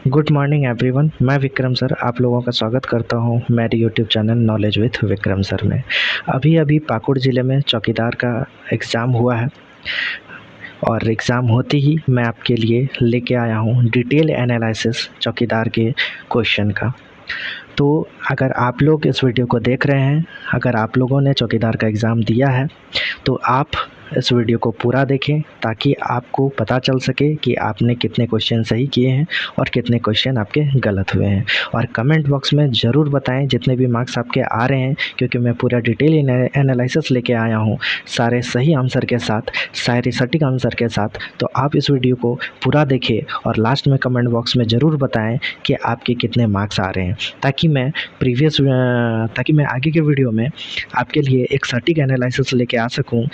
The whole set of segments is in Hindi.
Good morning everyone. मैं विक्रम सर आप लोगों का स्वागत करता हूं मेरे YouTube channel knowledge with Vikram sir में। अभी अभी पाकुड़ ज़िले में चौकीदार का एग्ज़ाम हुआ है और एग्ज़ाम होते ही मैं आपके लिए लेके आया हूं डिटेल एनालिसिस चौकीदार के क्वेश्चन का। तो अगर आप लोग इस वीडियो को देख रहे हैं, अगर आप लोगों ने चौकीदार का एग्ज़ाम दिया है तो आप इस वीडियो को पूरा देखें ताकि आपको पता चल सके कि आपने कितने क्वेश्चन सही किए हैं और कितने क्वेश्चन आपके गलत हुए हैं। और कमेंट बॉक्स में ज़रूर बताएं जितने भी मार्क्स आपके आ रहे हैं, क्योंकि मैं पूरा डिटेल एनालिसिस लेके आया हूँ सारे सही आंसर के साथ, सारे सटीक आंसर के साथ। तो आप इस वीडियो को पूरा देखें और लास्ट में कमेंट बॉक्स में ज़रूर बताएं कि आपके कितने मार्क्स आ रहे हैं, ताकि मैं आगे के वीडियो में आपके लिए एक सटीक एनालिसिस लेके आ सकूं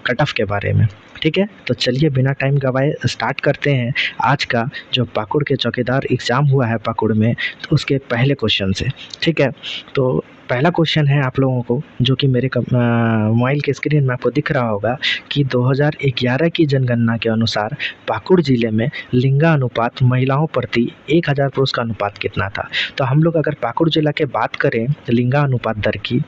कट ऑफ के बारे में। ठीक है, तो चलिए बिना टाइम गवाए स्टार्ट करते हैं आज का जो पाकुड़ के चौकीदार एग्ज़ाम हुआ है पाकुड़ में, तो उसके पहले क्वेश्चन से। ठीक है, तो पहला क्वेश्चन है आप लोगों को, जो कि मेरे मोबाइल के स्क्रीन में आपको दिख रहा होगा कि 2011 की जनगणना के अनुसार पाकुड़ ज़िले में लिंगानुपात महिलाओं प्रति 1000 पुरुष का अनुपात कितना था। तो हम लोग अगर पाकुड़ जिला की बात करें लिंगानुपात दर की,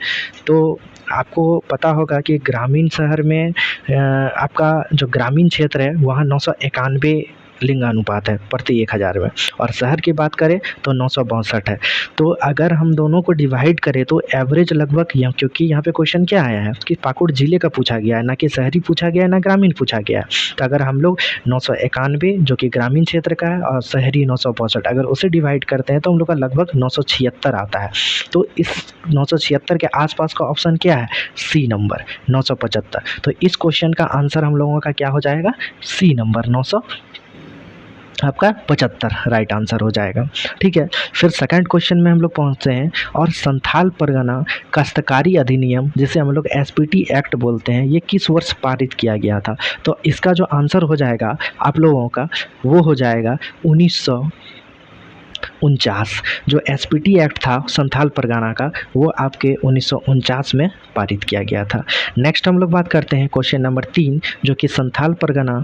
तो आपको पता होगा कि ग्रामीण शहर में आपका जो ग्रामीण क्षेत्र है वहाँ 991 लिंगानुपात है प्रति 1000 में, और शहर की बात करें तो 962 है। तो अगर हम दोनों को डिवाइड करें तो एवरेज लगभग क्योंकि यहाँ पे क्वेश्चन क्या आया है कि पाकुड़ ज़िले का पूछा गया है, ना कि शहरी पूछा गया है ना ग्रामीण पूछा गया है। तो अगर हम लोग 991 जो कि ग्रामीण क्षेत्र का है और शहरी 962 अगर उसे डिवाइड करते हैं तो हम लोग का लगभग 976 आता है। तो इस 976 के आसपास का ऑप्शन क्या है? C number 975। तो इस क्वेश्चन का आंसर हम लोगों का क्या हो जाएगा? सी नंबर 975 राइट आंसर हो जाएगा। ठीक है, फिर सेकंड क्वेश्चन में हम लोग पहुँचते हैं, और संथाल परगना काश्तकारी अधिनियम जिसे हम लोग एसपीटी एक्ट बोलते हैं, ये किस वर्ष पारित किया गया था? तो इसका जो आंसर हो जाएगा आप लोगों का वो हो जाएगा 1949। जो एसपीटी एक्ट था संथाल परगना का, वो आपके 1949 में पारित किया गया था। नेक्स्ट हम लोग बात करते हैं क्वेश्चन नंबर 3, जो कि संथाल परगना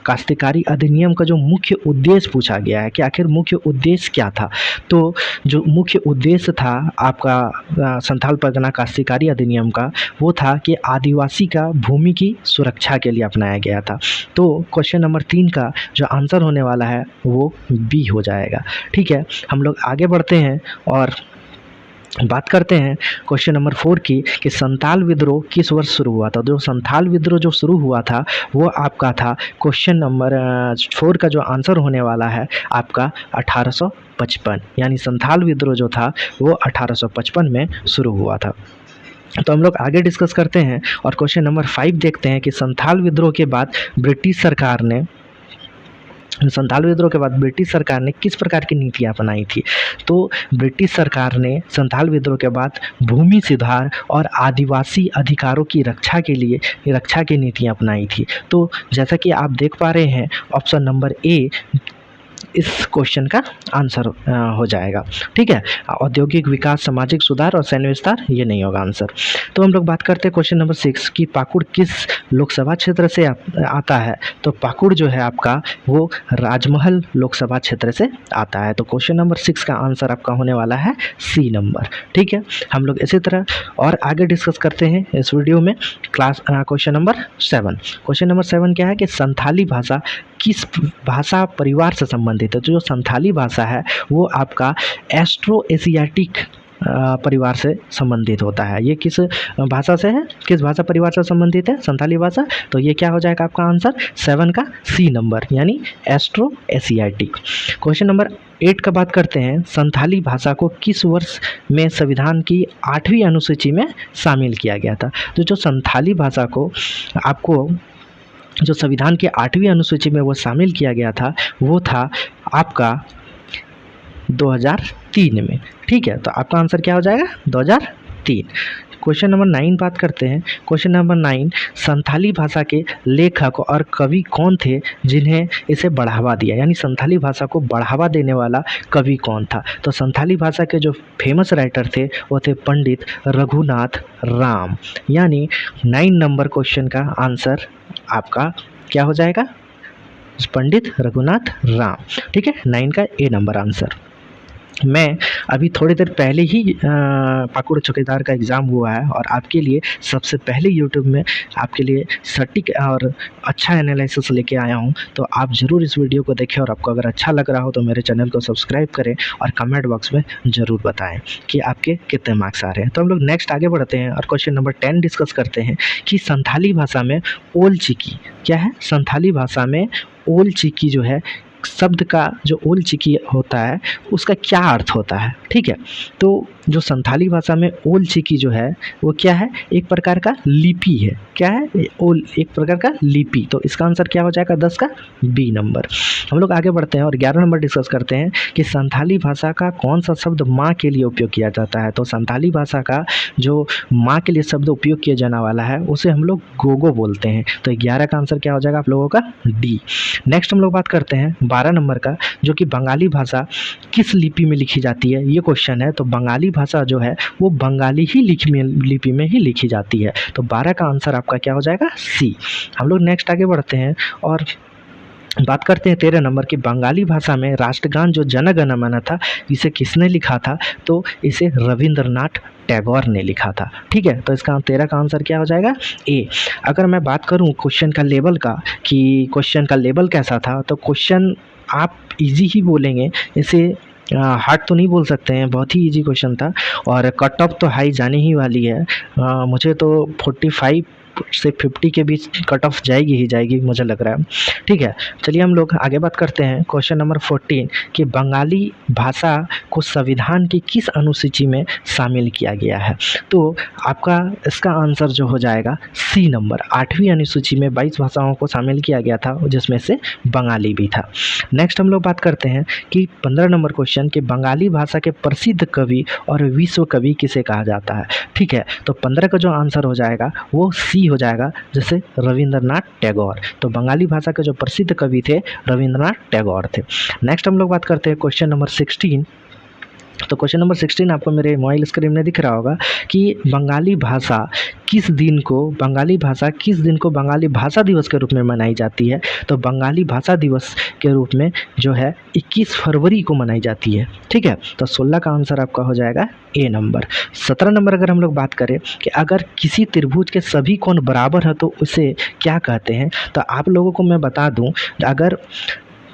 काश्तकारी अधिनियम का जो मुख्य उद्देश्य पूछा गया है कि आखिर मुख्य उद्देश्य क्या था। तो जो मुख्य उद्देश्य था आपका संथाल परगना काश्तकारी अधिनियम का, वो था कि आदिवासी का भूमि की सुरक्षा के लिए अपनाया गया था। तो क्वेश्चन नंबर 3 का जो आंसर होने वाला है वो बी हो जाएगा। ठीक है, हम लोग आगे बढ़ते हैं और बात करते हैं क्वेश्चन नंबर 4 की कि संथाल विद्रोह किस वर्ष शुरू हुआ था। जो संथाल विद्रोह जो शुरू हुआ था वो आपका था क्वेश्चन नंबर 4 का जो आंसर होने वाला है आपका 1855, यानी संथाल विद्रोह जो था वो 1855 में शुरू हुआ था। तो हम लोग आगे डिस्कस करते हैं और क्वेश्चन नंबर 5 देखते हैं कि संथाल विद्रोह के बाद ब्रिटिश सरकार ने किस प्रकार की नीतियाँ अपनाई थी। तो ब्रिटिश सरकार ने संथाल विद्रोह के बाद भूमि सुधार और आदिवासी अधिकारों की रक्षा की नीतियाँ अपनाई थी। तो जैसा कि आप देख पा रहे हैं ऑप्शन नंबर ए इस क्वेश्चन का आंसर हो जाएगा। ठीक है, औद्योगिक विकास, सामाजिक सुधार और सैन्य विस्तार ये नहीं होगा आंसर। तो हम लोग बात करते हैं क्वेश्चन नंबर 6 की पाकुड़ किस लोकसभा क्षेत्र से आता है। तो पाकुड़ जो है आपका वो राजमहल लोकसभा क्षेत्र से आता है। तो क्वेश्चन नंबर 6 का आंसर आपका होने वाला है सी नंबर। ठीक है, हम लोग इसी तरह और आगे डिस्कस करते हैं इस वीडियो में। Question number 7। क्वेश्चन नंबर 7 क्या है कि संथाली भाषा किस भाषा परिवार से संबंधित है। तो जो संथाली भाषा है वो आपका एस्ट्रो एशियाटिक परिवार से संबंधित होता है। ये किस भाषा से है, किस भाषा परिवार से संबंधित है? संथाली भाषा। तो ये क्या हो जाएगा आपका आंसर 7 का सी नंबर, यानी एस्ट्रो एशियाटिक। क्वेश्चन नंबर 8 का बात करते हैं, संथाली भाषा को किस वर्ष में संविधान की 8वीं अनुसूची में शामिल किया गया था। तो जो संथाली भाषा को आपको जो संविधान की 8वीं अनुसूची में वो शामिल किया गया था वो था आपका 2003 में। ठीक है, तो आपका आंसर क्या हो जाएगा 2003। क्वेश्चन नंबर 9 बात करते हैं। क्वेश्चन नंबर 9, संथाली भाषा के लेखक और कवि कौन थे जिन्हें इसे बढ़ावा दिया, यानी संथाली भाषा को बढ़ावा देने वाला कवि कौन था। तो संथाली भाषा के जो फेमस राइटर थे वो थे पंडित रघुनाथ राम, यानी 9 नंबर क्वेश्चन का आंसर आपका क्या हो जाएगा पंडित रघुनाथ राम। ठीक है, 9 का ए नंबर आंसर। मैं अभी थोड़ी देर पहले ही पाकुड़ चौकीदार का एग्ज़ाम हुआ है और आपके लिए सबसे पहले यूट्यूब में आपके लिए सटीक और अच्छा एनालिसिस लेके आया हूँ। तो आप ज़रूर इस वीडियो को देखें और आपको अगर अच्छा लग रहा हो तो मेरे चैनल को सब्सक्राइब करें और कमेंट बॉक्स में ज़रूर बताएं कि आपके कितने मार्क्स आ रहे हैं। तो हम लोग नेक्स्ट आगे बढ़ते हैं और क्वेश्चन नंबर 10 डिस्कस करते हैं कि संथाली भाषा में ओल चिकी क्या है। संथाली भाषा में ओल चिकी जो है शब्द का जो ओल चिकी होता है उसका क्या अर्थ होता है। ठीक है, तो जो संथाली भाषा में ओल चिकी जो है वो क्या है, एक प्रकार का लिपि है। क्या है, ओल एक प्रकार का लिपि। तो इसका आंसर क्या हो जाएगा 10 का बी नंबर। हम लोग आगे बढ़ते हैं और 11 नंबर डिस्कस करते हैं कि संथाली भाषा का कौन सा शब्द माँ के लिए उपयोग किया जाता है। तो संथाली भाषा का जो माँ के लिए शब्द उपयोग किया जाने वाला है उसे हम लोग गोगो बोलते हैं। तो 11 का आंसर क्या हो जाएगा आप लोगों का डी। नेक्स्ट हम लोग बात करते हैं 12 नंबर का, जो कि बंगाली भाषा किस लिपि में लिखी जाती है, ये क्वेश्चन है। तो बंगाली भाषा जो है वो बंगाली ही लिपि में ही लिखी जाती है। तो 12 का आंसर आपका क्या हो जाएगा सी। हम लोग नेक्स्ट आगे बढ़ते हैं और बात करते हैं 13 नंबर की बंगाली भाषा में राष्ट्रगान जो जन गण मन था इसे किसने लिखा था। तो इसे रविंद्रनाथ टैगोर ने लिखा था। ठीक है, तो इसका 13 का आंसर क्या हो जाएगा ए। अगर मैं बात करूं क्वेश्चन का लेवल का कि क्वेश्चन का लेवल कैसा था, तो क्वेश्चन आप इजी ही बोलेंगे, इसे हार्ड तो नहीं बोल सकते हैं, बहुत ही इजी क्वेश्चन था और कट ऑफ तो हाई जाने ही वाली है। मुझे तो 45 से 50 के बीच कट ऑफ जाएगी ही जाएगी मुझे लग रहा है। ठीक है, चलिए हम लोग आगे बात करते हैं क्वेश्चन नंबर 14 कि बंगाली भाषा को संविधान की किस अनुसूची में शामिल किया गया है। तो आपका इसका आंसर जो हो जाएगा सी नंबर। 8वीं अनुसूची में 22 भाषाओं को शामिल किया गया था जिसमें से बंगाली भी था। नेक्स्ट हम लोग बात करते हैं कि 15 नंबर क्वेश्चन कि बंगाली भाषा के प्रसिद्ध कवि और विश्व कवि किसे कहा जाता है। ठीक है, तो 15 का जो आंसर हो जाएगा वो सी हो जाएगा, जैसे रविंद्रनाथ टैगोर। तो बंगाली भाषा के जो प्रसिद्ध कवि थे रविंद्रनाथ टैगोर थे। नेक्स्ट हम लोग बात करते हैं क्वेश्चन नंबर 16। तो क्वेश्चन नंबर 16 आपको मेरे मोबाइल स्क्रीन में दिख रहा होगा कि बंगाली भाषा किस दिन को बंगाली भाषा दिवस के रूप में मनाई जाती है। तो बंगाली भाषा दिवस के रूप में जो है 21 फरवरी को मनाई जाती है। ठीक है, तो 16 का आंसर आपका हो जाएगा ए नंबर। 17 नंबर अगर हम लोग बात करें कि अगर किसी त्रिभुज के सभी कोण बराबर है तो उसे क्या कहते हैं। तो आप लोगों को मैं बता दूं, अगर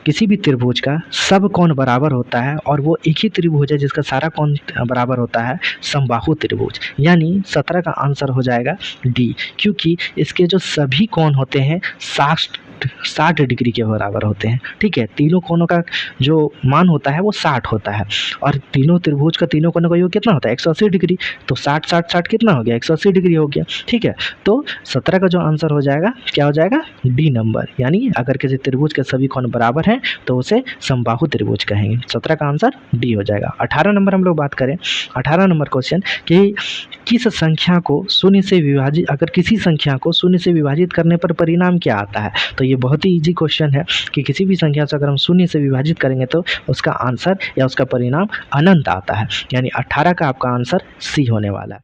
किसी भी त्रिभुज का सब कोण बराबर होता है और वो एक ही त्रिभुज है जिसका सारा कोण बराबर होता है, समबाहु त्रिभुज, यानी 17 का आंसर हो जाएगा डी, क्योंकि इसके जो सभी कोण होते हैं 60 डिग्री के बराबर होते हैं। ठीक है, तीनों कोणों का जो मान होता है वो 60 होता है और तीनों त्रिभुज का तीनों कोणों का योग कितना होता है 180 डिग्री। तो 60 कितना हो गया 180 डिग्री हो गया। ठीक है, तो 17 का जो आंसर हो जाएगा क्या हो जाएगा डी नंबर, यानी अगर किसी त्रिभुज के सभी कोण बराबर हैं तो उसे समबाहु त्रिभुज कहेंगे। 17 का आंसर डी हो जाएगा। 18 नंबर हम लोग बात करें, 18 नंबर क्वेश्चन कि किस संख्या को शून्य से विभाजित, अगर किसी संख्या को शून्य से विभाजित करने पर परिणाम क्या आता है। तो ये बहुत ही इजी क्वेश्चन है कि किसी भी संख्या से अगर हम शून्य से विभाजित करेंगे तो उसका आंसर या उसका परिणाम अनंत आता है, यानी 18 का आपका आंसर सी होने वाला है।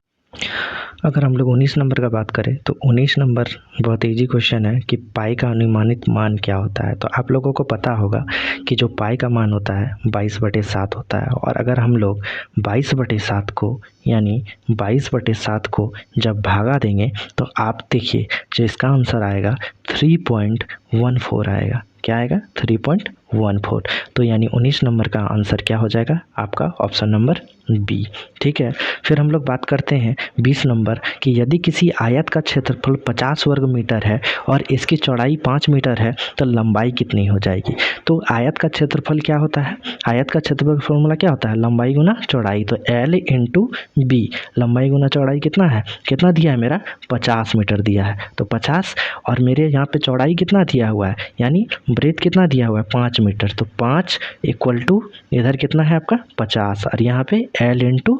अगर हम लोग 19 नंबर का बात करें तो 19 नंबर बहुत इजी क्वेश्चन है कि पाई का अनुमानित मान क्या होता है। तो आप लोगों को पता होगा कि जो पाई का मान होता है 22/7 होता है और अगर हम लोग 22/7 को यानी 22/7 को जब भागा देंगे तो आप देखिए जो इसका आंसर आएगा 3.14 आएगा। क्या आएगा 3.14। तो यानी 19 नंबर का आंसर क्या हो जाएगा आपका ऑप्शन नंबर बी। ठीक है, फिर हम लोग बात करते हैं 20 नंबर कि यदि किसी आयत का क्षेत्रफल 50 वर्ग मीटर है और इसकी चौड़ाई 5 मीटर है तो लंबाई कितनी हो जाएगी। तो आयत का क्षेत्रफल क्या होता है, आयत का क्षेत्रफल फॉर्मूला क्या होता है, लंबाई गुना चौड़ाई। तो L × B, लंबाई गुना चौड़ाई कितना है, कितना दिया है मेरा 50 मीटर दिया है। तो 50 और मेरे यहाँ पे चौड़ाई कितना दिया हुआ है, यानी ब्रेथ कितना दिया हुआ है 5 मीटर। तो 5 = इधर कितना है आपका 50 और यहाँ पे L ×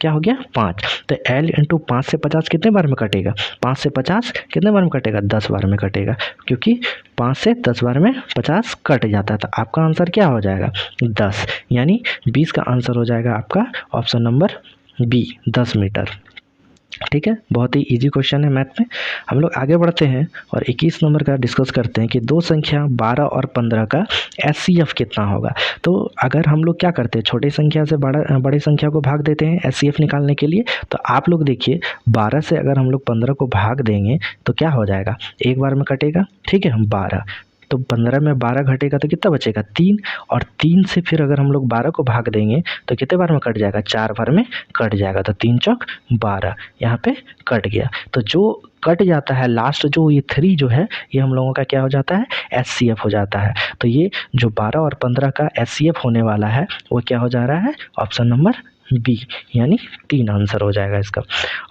क्या हो गया 5। तो L × 5 से 50 कितने बार में कटेगा, 5 से 50 कितने बार में कटेगा 10 बार में कटेगा, क्योंकि 5 से 10 बार में 50 कट जाता है। तो आपका आंसर क्या हो जाएगा 10, यानी 20 का आंसर हो जाएगा आपका ऑप्शन नंबर बी 10 मीटर। ठीक है, बहुत ही इजी क्वेश्चन है मैथ में। हम लोग आगे बढ़ते हैं और 21 नंबर का डिस्कस करते हैं कि दो संख्या 12 और 15 का एचसीएफ कितना होगा। तो अगर हम लोग क्या करते हैं, छोटी संख्या से बड़ी संख्या को भाग देते हैं एचसीएफ निकालने के लिए। तो आप लोग देखिए 12 से अगर हम लोग 15 को भाग देंगे तो क्या हो जाएगा, एक बार में कटेगा, ठीक है, 12। तो 15 में 12 घटेगा तो कितना बचेगा, 3। और 3 से फिर अगर हम लोग 12 को भाग देंगे तो कितने बार में कट जाएगा, 4 बार में कट जाएगा। तो 3 चौक 12 यहाँ पे कट गया। तो जो कट जाता है लास्ट, जो ये 3 जो है, ये हम लोगों का क्या हो जाता है, एचसीएफ हो जाता है। तो ये जो 12 और 15 का एचसीएफ होने वाला है वो क्या हो जा रहा है, ऑप्शन नंबर बी, यानी 3 आंसर हो जाएगा इसका।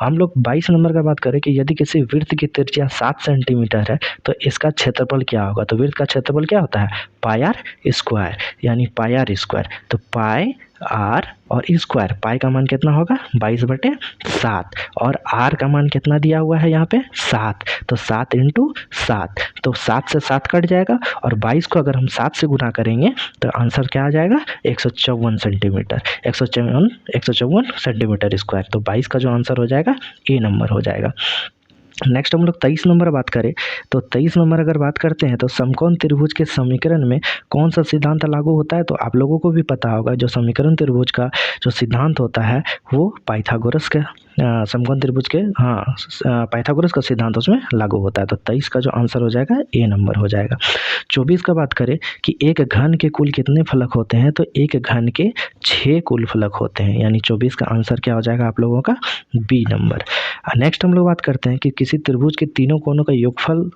हम लोग 22 नंबर का बात करें कि यदि किसी वृत्त की त्रिज्या 7 सेंटीमीटर है तो इसका क्षेत्रफल क्या होगा। तो वृत्त का क्षेत्रफल क्या होता है, पाई आर स्क्वायर, यानी पाई आर स्क्वायर। तो पाई आर और स्क्वायर, पाई का मान कितना होगा, 22/7, और आर का मान कितना दिया हुआ है यहाँ पे, 7। तो 7 इंटू 7, तो 7 से 7 कट जाएगा, और 22 को अगर हम 7 से गुना करेंगे तो आंसर क्या आ जाएगा, 154 सेंटीमीटर, 154 सेंटीमीटर स्क्वायर। तो 22 का जो आंसर हो जाएगा ए नंबर हो जाएगा। नेक्स्ट हम लोग 23 नंबर बात करें तो 23 नंबर अगर बात करते हैं तो समकोण त्रिभुज के समीकरण में कौन सा सिद्धांत लागू होता है। तो आप लोगों को भी पता होगा जो समीकरण त्रिभुज का जो सिद्धांत होता है वो पाइथागोरस के समकोण त्रिभुज के पाइथागोरस का सिद्धांत उसमें लागू होता है। तो 23 का जो आंसर हो जाएगा ए नंबर हो जाएगा। 24 का बात करें कि एक घन के कुल कितने फलक होते हैं। तो एक घन के 6 कुल फलक होते हैं, यानी 24 का आंसर क्या हो जाएगा आप लोगों का, बी नंबर। नेक्स्ट हम लोग बात करते हैं कि किसी त्रिभुज के तीनों कोनों का योगफल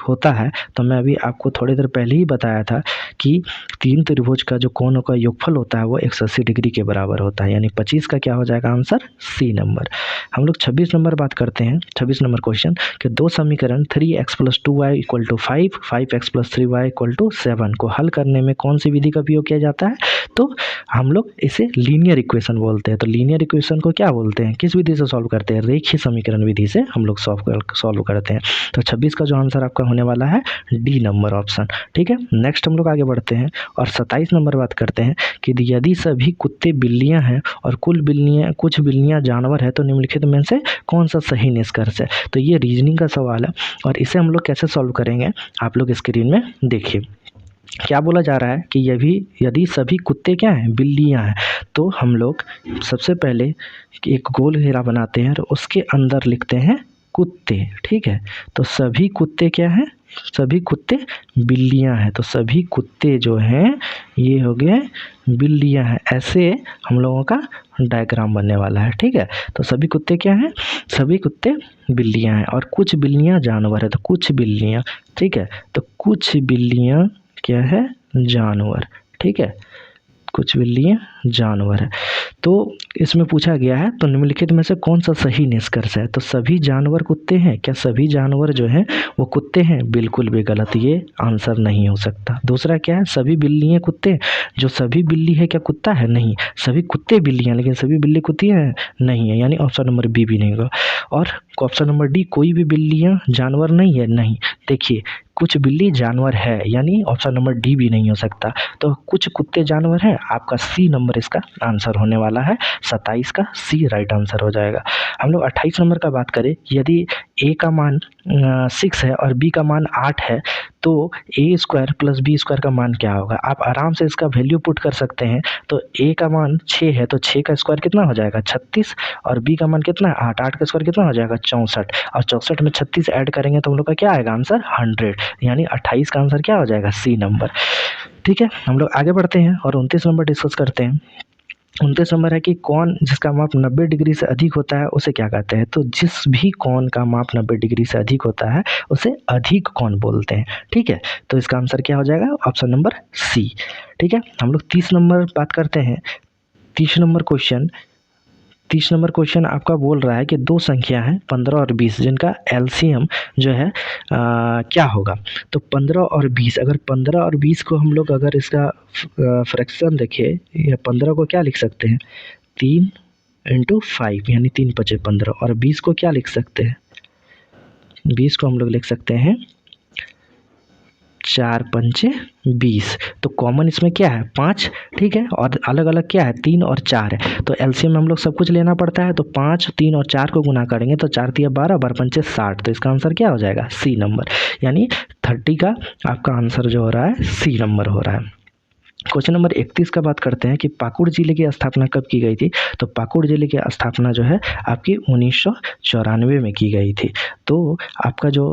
होता है। तो मैं अभी आपको थोड़ी देर पहले ही बताया था कि 3 त्रिभुज का जो कोनों का योगफल होता है वो 180 डिग्री के बराबर होता है, यानी 25 का क्या हो जाएगा आंसर, सी नंबर। हम लोग 26 नंबर बात करते हैं, 26 नंबर क्वेश्चन कि दो समीकरण 3x + 2y = 5, 5x + 3y = 7 को हल करने में कौन सी विधि का उपयोग किया जाता है। तो हम लोग इसे लीनियर इक्वेशन बोलते हैं। तो लीनियर इक्वेशन को क्या बोलते हैं, किस विधि से सॉल्व करते हैं, रेखीय समीकरण विधि से हम लोग सॉल्व करते हैं। तो 26 का जो आंसर आपका होने वाला है डी नंबर ऑप्शन, ठीक है। नेक्स्ट हम लोग आगे बढ़ते हैं और 27 नंबर बात करते हैं कि यदि सभी कुत्ते बिल्लियां हैं और कुछ बिल्लियां जानवर है तो निम्नलिखित में से कौन सा सही निष्कर्ष है। तो ये रीजनिंग का सवाल है और इसे हम लोग कैसे सॉल्व करेंगे आप लोग स्क्रीन में देखिए। क्या बोला जा रहा है कि यदि सभी कुत्ते क्या हैं, बिल्लियां हैं, तो हम लोग सबसे पहले एक गोल घेरा बनाते हैं और उसके अंदर लिखते हैं कुत्ते, ठीक है। तो सभी कुत्ते क्या हैं, सभी कुत्ते बिल्लियां हैं। तो सभी कुत्ते जो हैं ये हो गए बिल्लियां हैं, ऐसे हम लोगों का डायग्राम बनने वाला है, ठीक है। तो सभी कुत्ते क्या हैं, सभी कुत्ते बिल्लियां हैं और कुछ बिल्लियां जानवर है। तो कुछ बिल्लियां, ठीक है, तो कुछ बिल्लियां क्या है, जानवर, ठीक है, कुछ बिल्लियां जानवर है। तो इसमें पूछा गया है तो निम्नलिखित में से कौन सा सही निष्कर्ष है। तो सभी जानवर कुत्ते हैं, क्या सभी जानवर जो हैं वो कुत्ते हैं, बिल्कुल भी गलत, ये आंसर नहीं हो सकता। दूसरा क्या है, सभी बिल्लियां कुत्ते, जो सभी बिल्ली है क्या कुत्ता है, नहीं, सभी कुत्ते बिल्लियां लेकिन सभी बिल्ली कुत्ती हैं, नहीं है, यानी ऑप्शन नंबर बी भी नहीं होगा। और ऑप्शन नंबर डी, कोई भी बिल्लियां जानवर नहीं है, नहीं, देखिए कुछ बिल्ली जानवर है, यानी ऑप्शन नंबर डी भी नहीं हो सकता। तो कुछ कुत्ते जानवर हैं, आपका सी नंबर इसका आंसर होने वाला है, 27 का सी राइट आंसर हो जाएगा। हम लोग 28 नंबर का बात करें, यदि ए का मान 6 है और बी का मान 8 है तो a² + b² का मान क्या होगा। आप आराम से इसका वैल्यू पुट कर सकते हैं। तो a का मान 6 है तो 6 का स्क्वायर कितना हो जाएगा, 36, और b का मान कितना है, 8, 8 का स्क्वायर कितना हो जाएगा, 64, और 64 में 36 ऐड करेंगे तो हम लोग का क्या आएगा आंसर, 100, यानी 28 का आंसर क्या हो जाएगा, सी नंबर, ठीक है। हम लोग आगे बढ़ते हैं और 29 नंबर डिस्कस करते हैं। 29 नंबर है कि कौन जिसका माप 90 डिग्री से अधिक होता है उसे क्या कहते हैं। तो जिस भी कोण का माप 90 डिग्री से अधिक होता है उसे अधिक कोण बोलते हैं, ठीक है। तो इसका आंसर क्या हो जाएगा, ऑप्शन नंबर सी, ठीक है। हम लोग 30 नंबर बात करते हैं। 30 नंबर क्वेश्चन आपका बोल रहा है कि दो संख्या हैं 15 और 20 जिनका एलसीएम जो है क्या होगा। तो 15 और 20, अगर 15 और 20 को हम लोग अगर इसका फ्रैक्शन देखें, या 15 को क्या लिख सकते हैं, 3 × 5 यानी 3 × 5 = 15, और 20 को क्या लिख सकते हैं, 20 को हम लोग लिख सकते हैं 4 पंचे 20, तो कॉमन इसमें क्या है 5, ठीक है, और अलग अलग क्या है 3 और 4 है, तो एलसीएम हम लोग सब कुछ लेना पड़ता है, तो 5, 3 और 4 को गुना करेंगे तो 4 तिया 12, 12 पंचे 60, तो इसका आंसर क्या हो जाएगा सी नंबर, यानी 30 का आपका आंसर जो हो रहा है सी नंबर हो रहा है। क्वेश्चन नंबर 31 का बात करते हैं कि पाकुड़ जिले की स्थापना कब की गई थी, तो पाकुड़ जिले की स्थापना जो है आपकी 1994 में की गई थी। तो आपका जो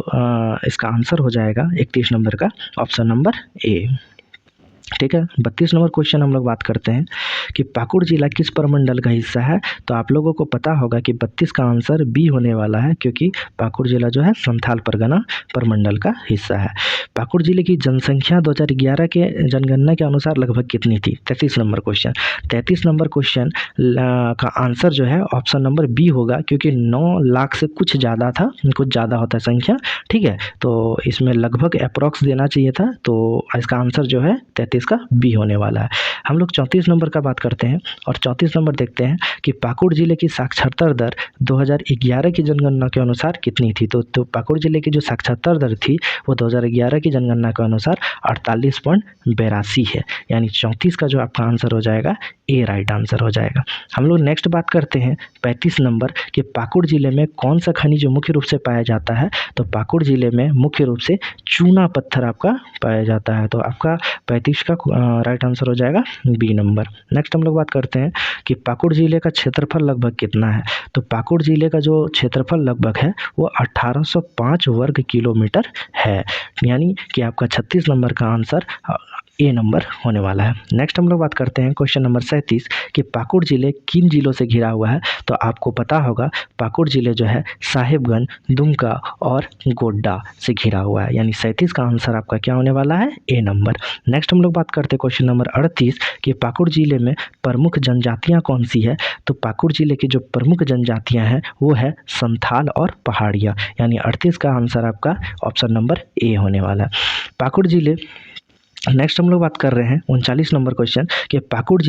इसका आंसर हो जाएगा 31 नंबर का ऑप्शन नंबर ए, ठीक है। 32 नंबर क्वेश्चन हम लोग बात करते हैं कि पाकुड़ जिला किस प्रमंडल का हिस्सा है, तो आप लोगों को पता होगा कि 32 का आंसर बी होने वाला है, क्योंकि पाकुड़ जिला जो है संथाल परगना प्रमंडल का हिस्सा है। पाकुड़ जिले की जनसंख्या 2011 के जनगणना के अनुसार लगभग कितनी थी, 33 नंबर क्वेश्चन। 33 नंबर क्वेश्चन का आंसर जो है ऑप्शन नंबर बी होगा, क्योंकि 9 लाख से कुछ ज़्यादा था, कुछ ज़्यादा होता है संख्या, ठीक है, तो इसमें लगभग अप्रॉक्स देना चाहिए था, तो इसका आंसर जो है 33 का बी होने वाला है। हम लोग 34 नंबर का बात करते हैं और 34 नंबर देखते हैं कि पाकुड़ जिले की साक्षरता दर 2011 की जनगणना के अनुसार कितनी थी, तो पाकुड़ जिले की जो साक्षरता दर थी वो 2011 की जनगणना के अनुसार 48.82 है, यानी 34 का जो आपका आंसर हो जाएगा ए राइट आंसर हो जाएगा। हम लोग नेक्स्ट बात करते हैं 35 नंबर कि पाकुड़ जिले में कौन सा खनिज मुख्य रूप से पाया जाता है, तो पाकुड़ जिले में मुख्य रूप से चूना पत्थर आपका पाया जाता है, तो आपका 35 का राइट आंसर हो जाएगा बी नंबर। नेक्स्ट हम लोग बात करते हैं कि पाकुड़ जिले का क्षेत्रफल लगभग कितना है, तो पाकुड़ जिले का जो क्षेत्रफल लगभग है वो 1805 वर्ग किलोमीटर है, यानी कि आपका 36 नंबर का आंसर ए नंबर होने वाला है। नेक्स्ट हम लोग बात करते हैं क्वेश्चन नंबर 37 कि पाकुड़ जिले किन जिलों से घिरा हुआ है, तो आपको पता होगा पाकुड़ जिले जो है साहिबगंज, दुमका और गोड्डा से घिरा हुआ है, यानी 37 का आंसर आपका क्या होने वाला है ए नंबर। नेक्स्ट हम लोग बात करते हैं क्वेश्चन नंबर 38 कि पाकुड़ जिले में प्रमुख जनजातियाँ कौन सी है, तो पाकुड़ जिले की जो प्रमुख जनजातियाँ हैं वो है संथाल और पहाड़िया, यानी 38 का आंसर आपका ऑप्शन नंबर ए होने वाला है। पाकुड़ जिले नेक्स्ट हम लोग बात कर रहे हैं 39 नंबर क्वेश्चन कि पाकुड़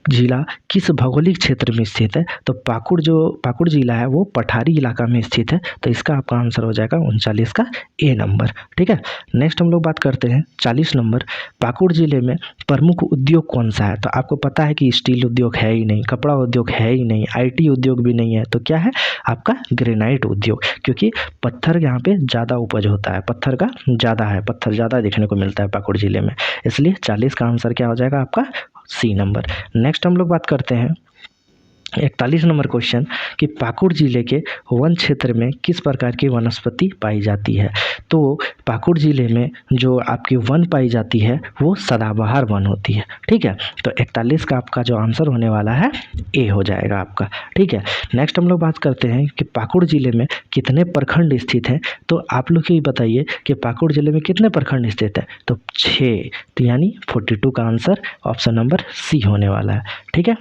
जिला किस भौगोलिक क्षेत्र में स्थित है, तो पाकुड़ जिला है वो पठारी इलाका में स्थित है, तो इसका आपका आंसर हो जाएगा 39 का ए नंबर, ठीक है। नेक्स्ट हम लोग बात करते हैं 40 नंबर पाकुड़ जिले में प्रमुख उद्योग कौन सा है, तो आपको पता है कि स्टील उद्योग है ही नहीं, कपड़ा उद्योग है ही नहीं, IT उद्योग भी नहीं है, तो क्या है आपका ग्रेनाइट उद्योग, क्योंकि पत्थर यहाँ पे ज़्यादा उपज होता है, पत्थर का ज़्यादा है, पत्थर ज़्यादा देखने को मिलता है पाकुड़ जिले में, इसलिए 40 का आंसर क्या हो जाएगा आपका सी नंबर। नेक्स्ट हम लोग बात करते हैं 41 नंबर क्वेश्चन कि पाकुड़ जिले के वन क्षेत्र में किस प्रकार की वनस्पति पाई जाती है, तो पाकुड़ जिले में जो आपकी वन पाई जाती है वो सदाबहार वन होती है, ठीक है, तो 41 का आपका जो आंसर होने वाला है ए हो जाएगा आपका, ठीक है। नेक्स्ट हम लोग बात करते हैं कि पाकुड़ जिले में कितने प्रखंड स्थित हैं, तो आप लोग ये बताइए कि पाकुड़ जिले में कितने प्रखंड स्थित है, तो 6, तो यानी 42 का आंसर ऑप्शन नंबर सी होने वाला है, ठीक है।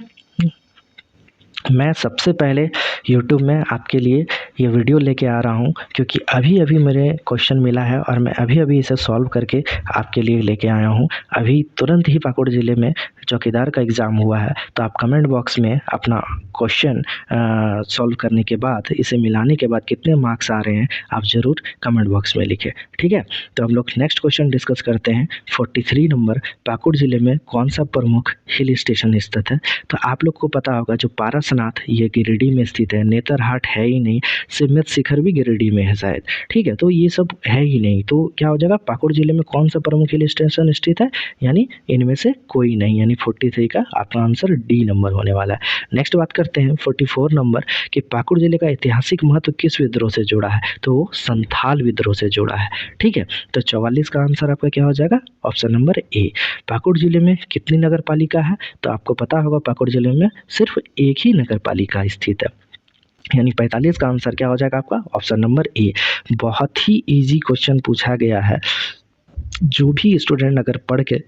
मैं सबसे पहले YouTube में आपके लिए ये वीडियो लेके आ रहा हूँ, क्योंकि अभी अभी मेरे क्वेश्चन मिला है और मैं अभी अभी इसे सॉल्व करके आपके लिए लेके आया हूँ। अभी तुरंत ही पाकुड़ ज़िले में चौकीदार का एग्ज़ाम हुआ है, तो आप कमेंट बॉक्स में अपना क्वेश्चन सॉल्व करने के बाद, इसे मिलाने के बाद कितने मार्क्स आ रहे हैं आप ज़रूर कमेंट बॉक्स में लिखें, ठीक है। तो हम लोग नेक्स्ट क्वेश्चन डिस्कस करते हैं 43 नंबर पाकुड़ ज़िले में कौन सा प्रमुख हिल स्टेशन स्थित है, तो आप लोग को पता होगा जो पारसनाथ ये गिरिडीह में स्थित है, नेतरहाट है ही नहीं, सिमत शिखर भी गिरिडीह में है शायद, ठीक है, तो ये सब है ही नहीं, तो क्या हो जाएगा पाकुड़ जिले में कौन सा प्रमुख हिल स्टेशन स्थित है, यानी इनमें से कोई नहीं, यानी 43 का आपका आंसर डी नंबर होने वाला है। नेक्स्ट बात करते हैं 44 नंबर कि पाकुड़ जिले का ऐतिहासिक महत्व किस विद्रोह से जुड़ा है, तो वो संथाल विद्रोह से जुड़ा है, ठीक है, तो 44 का आंसर आपका क्या हो जाएगा ऑप्शन नंबर ए। पाकुड़ जिले में कितनी नगर पालिका है, तो आपको पता होगा पाकुड़ जिले में सिर्फ एक ही नगर पालिका स्थित है, यानी 45 का आंसर क्या हो जाएगा आपका ऑप्शन नंबर ए। बहुत ही इजी क्वेश्चन पूछा गया है, जो भी स्टूडेंट अगर पढ़ के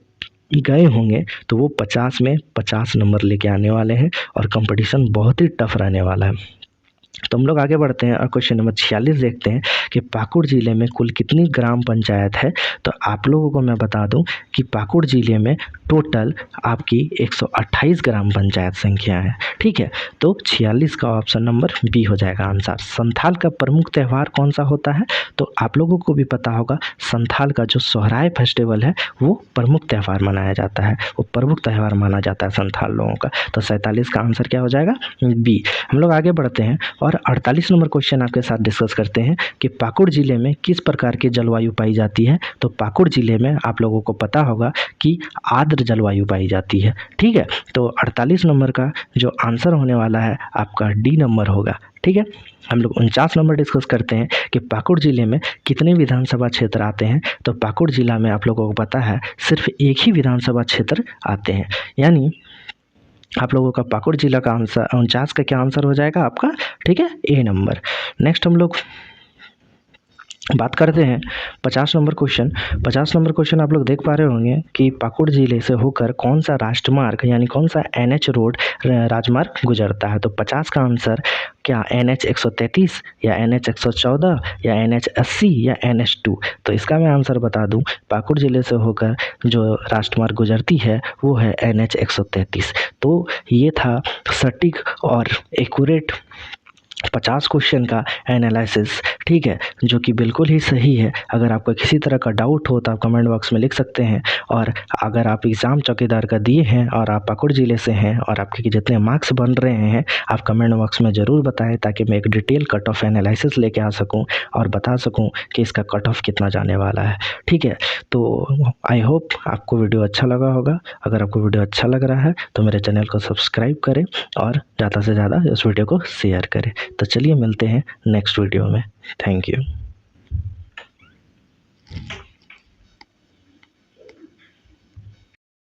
गए होंगे तो वो 50 में 50 नंबर लेके आने वाले हैं और कंपटीशन बहुत ही टफ रहने वाला है। तो हम लोग आगे बढ़ते हैं और क्वेश्चन नंबर 46 देखते हैं कि पाकुड़ ज़िले में कुल कितनी ग्राम पंचायत है। तो आप लोगों को मैं बता दूं कि पाकुड़ ज़िले में टोटल आपकी 128 ग्राम पंचायत संख्या है। ठीक है, तो 46 का ऑप्शन नंबर बी हो जाएगा आंसर। संथाल का प्रमुख त्यौहार कौन सा होता है? तो आप लोगों को भी पता होगा, संथाल का जो सोहराय फेस्टिवल है वो प्रमुख त्यौहार मनाया जाता है, वो प्रमुख त्यौहार माना जाता है संथाल लोगों का। तो 47 का आंसर क्या हो जाएगा? बी। हम लोग आगे बढ़ते हैं और 48 नंबर क्वेश्चन आपके साथ डिस्कस करते हैं कि पाकुड़ ज़िले में किस प्रकार की जलवायु पाई जाती है। तो पाकुड़ ज़िले में आप लोगों को पता होगा कि आर्द्र जलवायु पाई जाती है। ठीक है, तो 48 नंबर का जो आंसर होने वाला है आपका डी नंबर होगा। ठीक है, हम लोग 49 नंबर डिस्कस करते हैं कि पाकुड़ ज़िले में कितने विधानसभा क्षेत्र आते हैं। तो पाकुड़ ज़िला में आप लोगों को पता है सिर्फ एक ही विधानसभा क्षेत्र आते हैं, यानी आप लोगों का पाकुड़ जिला का आंसर 49 का क्या आंसर हो जाएगा आपका? ठीक है, ए नंबर। नेक्स्ट हम लोग बात करते हैं 50 नंबर क्वेश्चन। 50 नंबर क्वेश्चन आप लोग देख पा रहे होंगे कि पाकुड़ ज़िले से होकर कौन सा राष्ट्रमार्ग यानी कौन सा NH रोड राजमार्ग गुजरता है। तो 50 का आंसर क्या NH 133 या NH 114 या NH 80 या NH 2? तो इसका मैं आंसर बता दूं, पाकुड़ ज़िले से होकर जो राष्ट्रमार्ग गुजरती है वो है NH 133। तो ये था सटीक और एक्यूरेट 50 क्वेश्चन का एनालिसिस। ठीक है, जो कि बिल्कुल ही सही है। अगर आपको किसी तरह का डाउट हो तो आप कमेंट बॉक्स में लिख सकते हैं। और अगर आप एग्ज़ाम चौकीदार का दिए हैं और आप पाकुड़ ज़िले से हैं और आपके जितने मार्क्स बन रहे हैं आप कमेंट बॉक्स में ज़रूर बताएं, ताकि मैं एक डिटेल कट ऑफ एनालिसिस लेके आ सकूं और बता सकूं कि इसका कट ऑफ कितना जाने वाला है। ठीक है, तो आई होप आपको वीडियो अच्छा लगा होगा। अगर आपको वीडियो अच्छा लग रहा है तो मेरे चैनल को सब्सक्राइब करें और ज़्यादा से ज़्यादा इस वीडियो को शेयर करें। तो चलिए मिलते हैं नेक्स्ट वीडियो में। Thank you.